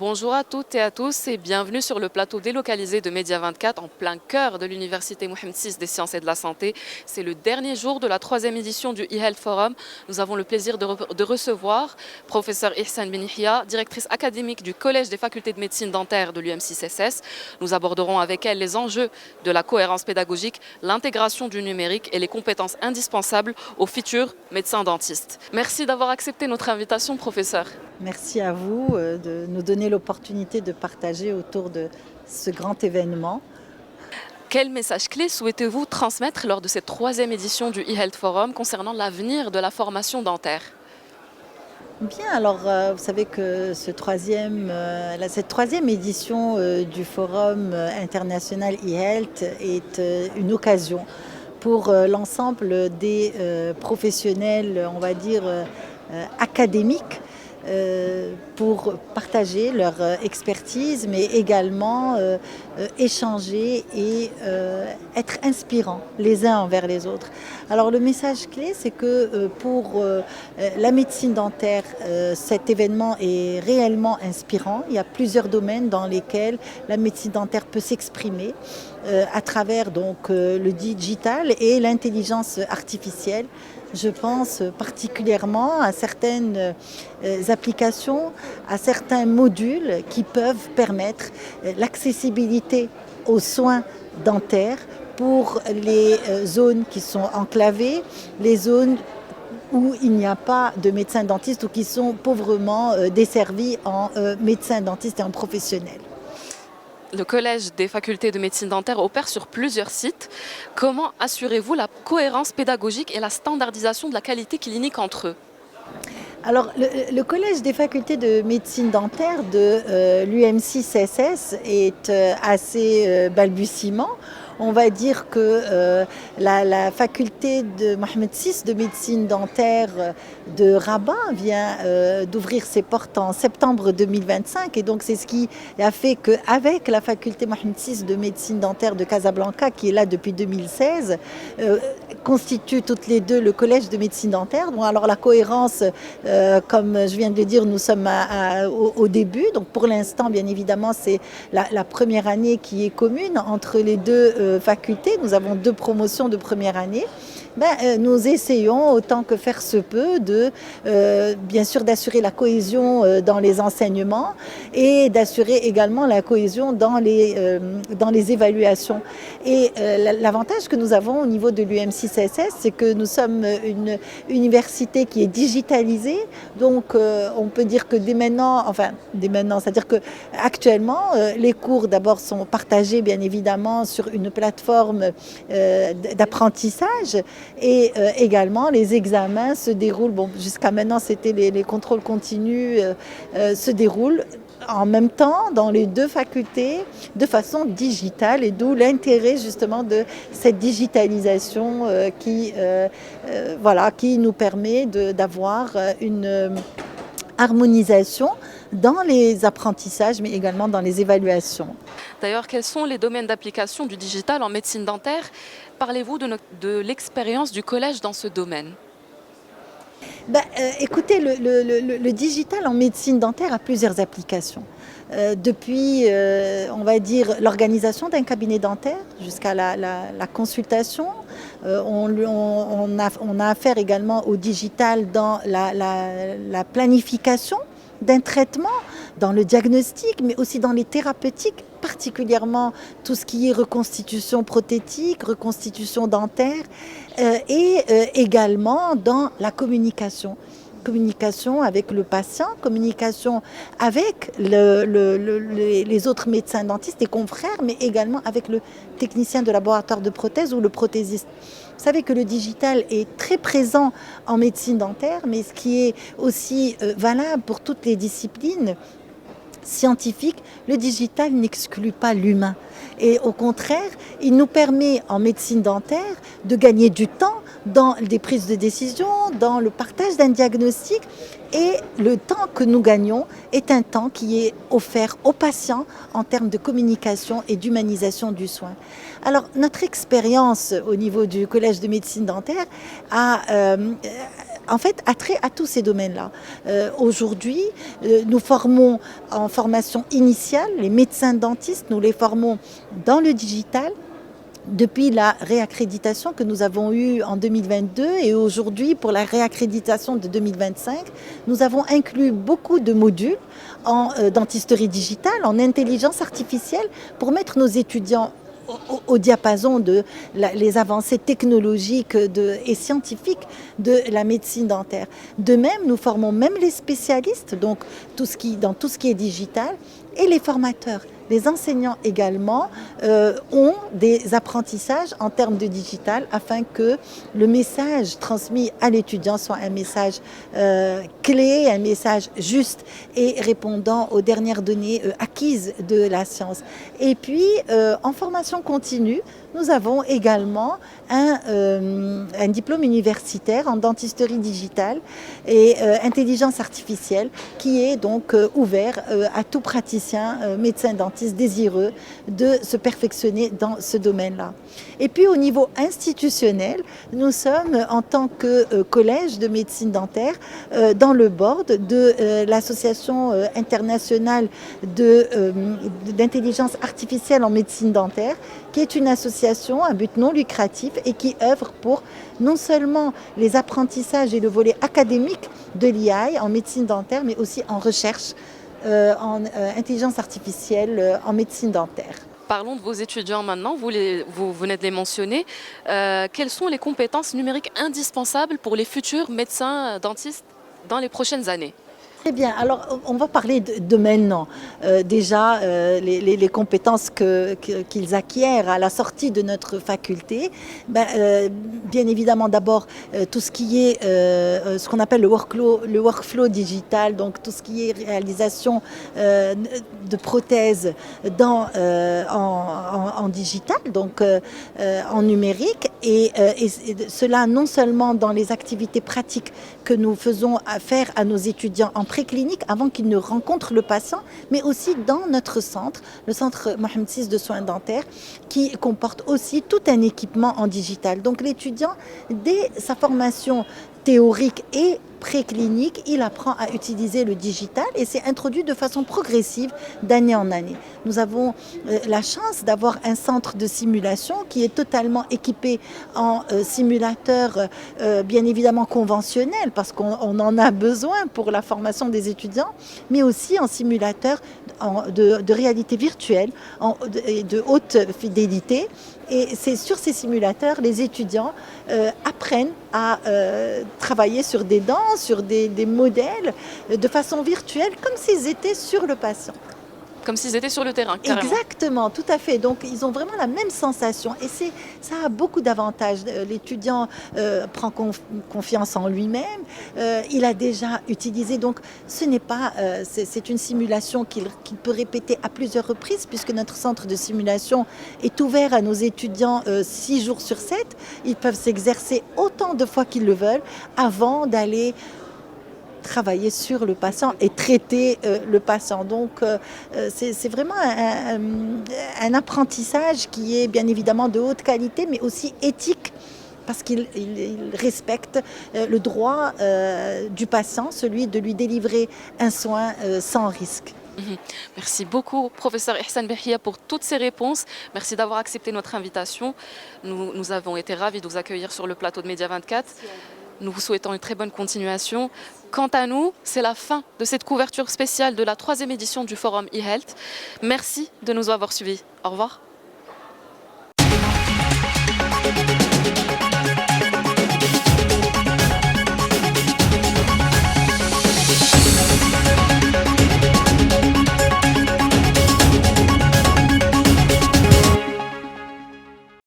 Bonjour à toutes et à tous et bienvenue sur le plateau délocalisé de Média 24 en plein cœur de l'Université Mohamed VI des sciences et de la santé. C'est le dernier jour de la troisième édition du e-Health Forum. Nous avons le plaisir de recevoir professeur Ihsan Benihia, directrice académique du Collège des facultés de médecine dentaire de l'UM6SS. Nous aborderons avec elle les enjeux de la cohérence pédagogique, l'intégration du numérique et les compétences indispensables aux futurs médecins dentistes. Merci d'avoir accepté notre invitation, professeur. Merci à vous de nous donner l'opportunité de partager autour de ce grand événement. Quel message clé souhaitez-vous transmettre lors de cette troisième édition du e-Health Forum concernant l'avenir de la formation dentaire ? Bien, alors vous savez que cette troisième édition du Forum international e-Health est une occasion pour l'ensemble des professionnels, on va dire, académiques, pour partager leur expertise, mais également échanger et être inspirants les uns envers les autres. Alors le message clé, c'est que pour la médecine dentaire, cet événement est réellement inspirant. Il y a plusieurs domaines dans lesquels la médecine dentaire peut s'exprimer à travers donc le digital et l'intelligence artificielle. Je pense particulièrement à certaines applications, à certains modules qui peuvent permettre l'accessibilité aux soins dentaires pour les zones qui sont enclavées, les zones où il n'y a pas de médecins dentistes ou qui sont pauvrement desservis en médecins dentistes et en professionnels. Le Collège des facultés de médecine dentaire opère sur plusieurs sites. Comment assurez-vous la cohérence pédagogique et la standardisation de la qualité clinique entre eux ? Alors, le Collège des facultés de médecine dentaire de l'UM6SS est assez balbutiement. On va dire que la faculté de Mohamed VI de médecine dentaire de Rabat vient d'ouvrir ses portes en septembre 2025 et donc c'est ce qui a fait qu'avec la faculté Mohamed VI de médecine dentaire de Casablanca qui est là depuis 2016 constituent toutes les deux le collège de médecine dentaire. Bon, alors la cohérence, comme je viens de le dire, nous sommes au début, donc pour l'instant bien évidemment c'est la première année qui est commune entre les deux facultés. Nous avons 2 promotions de première année. Nous essayons autant que faire se peut de bien sûr d'assurer la cohésion dans les enseignements et d'assurer également la cohésion dans les évaluations. Et l'avantage que nous avons au niveau de l'UM6SS, c'est que nous sommes une université qui est digitalisée, donc on peut dire que dès maintenant, c'est-à-dire que actuellement les cours d'abord sont partagés bien évidemment sur une plateforme d'apprentissage. Et également, les examens se déroulent, bon, jusqu'à maintenant c'était les contrôles continus, se déroulent en même temps dans les 2 facultés de façon digitale et d'où l'intérêt justement de cette digitalisation qui nous permet d'avoir une harmonisation dans les apprentissages mais également dans les évaluations. D'ailleurs, quels sont les domaines d'application du digital en médecine dentaire ? Parlez-vous de l'expérience du collège dans ce domaine ? Écoutez, le digital en médecine dentaire a plusieurs applications. Depuis, on va dire, l'organisation d'un cabinet dentaire jusqu'à la consultation. On a affaire également au digital dans la planification d'un traitement, dans le diagnostic, mais aussi dans les thérapeutiques, particulièrement tout ce qui est reconstitution prothétique, reconstitution dentaire, et également dans la communication. Communication avec le patient, communication avec les autres médecins dentistes et confrères, mais également avec le technicien de laboratoire de prothèse ou le prothésiste. Vous savez que le digital est très présent en médecine dentaire, mais ce qui est aussi valable pour toutes les disciplines scientifiques, le digital n'exclut pas l'humain. Et au contraire, il nous permet en médecine dentaire de gagner du temps dans des prises de décision, dans le partage d'un diagnostic. Et le temps que nous gagnons est un temps qui est offert aux patients en termes de communication et d'humanisation du soin. Alors, notre expérience au niveau du Collège de médecine dentaire a en fait, a trait à tous ces domaines-là. Aujourd'hui, nous formons en formation initiale les médecins dentistes, nous les formons dans le digital. Depuis la réaccréditation que nous avons eue en 2022 et aujourd'hui pour la réaccréditation de 2025, nous avons inclus beaucoup de modules en dentisterie digitale, en intelligence artificielle pour mettre nos étudiants au diapason de les avancées technologiques et scientifiques de la médecine dentaire. De même, nous formons même les spécialistes, donc dans tout ce qui est digital, et les formateurs. Les enseignants également ont des apprentissages en termes de digital afin que le message transmis à l'étudiant soit un message clé, un message juste et répondant aux dernières données acquises de la science. Et puis, en formation continue, nous avons également un diplôme universitaire en dentisterie digitale et intelligence artificielle qui est donc ouvert à tout praticien, médecin dentiste désireux de se perfectionner dans ce domaine-là. Et puis au niveau institutionnel, nous sommes en tant que collège de médecine dentaire dans le board de l'association internationale d'intelligence artificielle en médecine dentaire, qui est une association à but non lucratif et qui œuvre pour non seulement les apprentissages et le volet académique de l'IA en médecine dentaire, mais aussi en recherche en intelligence artificielle en médecine dentaire. Parlons de vos étudiants maintenant, vous venez de les mentionner. Quelles sont les compétences numériques indispensables pour les futurs médecins dentistes dans les prochaines années ? Très bien, alors on va parler de maintenant. Déjà, les compétences qu'ils acquièrent à la sortie de notre faculté, bien évidemment d'abord tout ce qui est ce qu'on appelle le workflow digital, donc tout ce qui est réalisation de prothèses en digital, donc en numérique, et cela non seulement dans les activités pratiques que nous faisons faire à nos étudiants en préclinique avant qu'ils ne rencontrent le patient, mais aussi dans notre centre, le centre Mohamed VI de soins dentaires, qui comporte aussi tout un équipement en digital. Donc l'étudiant, dès sa formation théorique et préclinique, il apprend à utiliser le digital et c'est introduit de façon progressive d'année en année. Nous avons la chance d'avoir un centre de simulation qui est totalement équipé en simulateur bien évidemment conventionnel parce qu'on en a besoin pour la formation des étudiants, mais aussi en simulateur de réalité virtuelle de haute fidélité. Et c'est sur ces simulateurs, les étudiants apprennent à travailler sur des dents, sur des modèles de façon virtuelle, comme s'ils étaient sur le patient. Comme s'ils étaient sur le terrain, carrément. Exactement, tout à fait. Donc, ils ont vraiment la même sensation. Et ça a beaucoup d'avantages. L'étudiant prend confiance en lui-même. Il a déjà utilisé. Donc, ce n'est pas... c'est une simulation qu'il peut répéter à plusieurs reprises, puisque notre centre de simulation est ouvert à nos étudiants 6 jours sur 7. Ils peuvent s'exercer autant de fois qu'ils le veulent avant d'aller travailler sur le patient et traiter le patient. Donc c'est vraiment un apprentissage qui est bien évidemment de haute qualité, mais aussi éthique, parce qu'il respecte le droit du patient, celui de lui délivrer un soin sans risque. Merci beaucoup, professeur Ihsan Behia, pour toutes ces réponses. Merci d'avoir accepté notre invitation. Nous avons été ravis de vous accueillir sur le plateau de Média 24. Nous vous souhaitons une très bonne continuation. Quant à nous, c'est la fin de cette couverture spéciale de la 3e édition du Forum e-Health. Merci de nous avoir suivis. Au revoir.